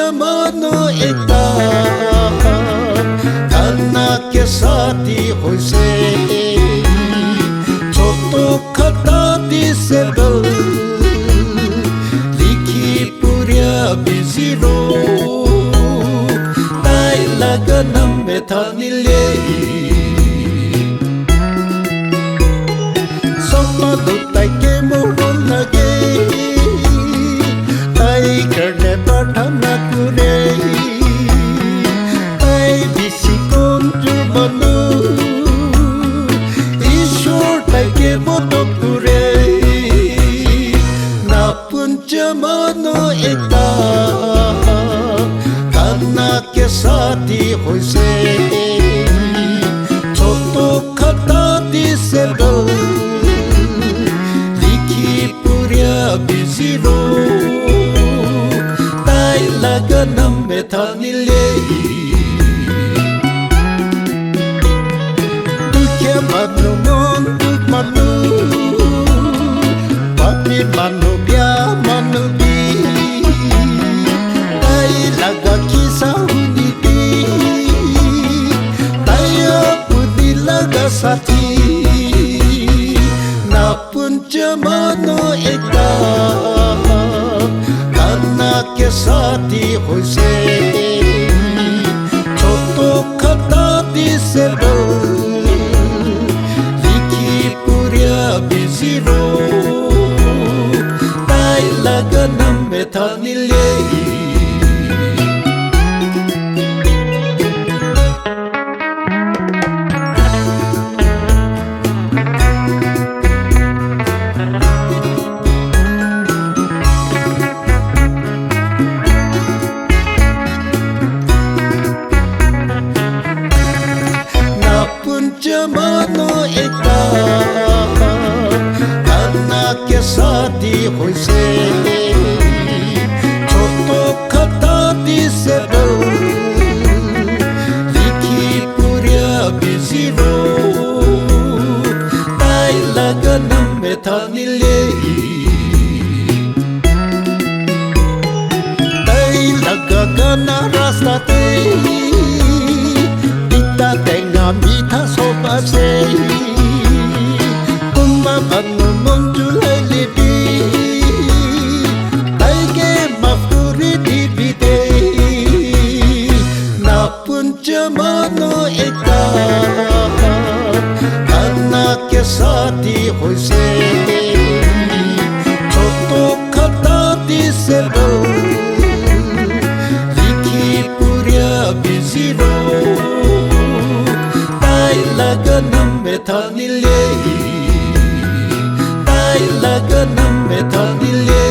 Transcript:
जमानो एकता खाना के साथी होइसे छोटो खता दिसे गल लिखी पुरिया बिजिरो ताई लगनम में थानिले सोमा दुताई के मोहन लगे ताई करने प्रार्थना करे ताई बिसी कोंजु मनु ईश्वर ताई के मोटो करे नापुन जमानो एकता खाना के साथी होइसे छोटो खता दिसे गल बिजिरो ताई लगनम में थानिले दुखे manu monduk manu papi manu bia manu bi tayi laga kisah unipi tayo pudi laga sati napun जमानो एकता खाना के साथी होइसे छोटो खता दिसे गल लिखी पुरिया बिजिरो ताई लगनम में थानिले जमानो एकता खाना के साथी होइसे छोटो खता दिसे गल लिखी पुरिया बिजिरो ताई लगनम में थानिले ताई लगना रास्ता ते Kita tengah mita sopa se Tumba banu monjulai libi Taige mafuri di bide Napun jamano ekta Karena ke sathi hoise Choto khata dise gal Likhi puria biziro लगनम में थानिले ताई लगनम में थानिले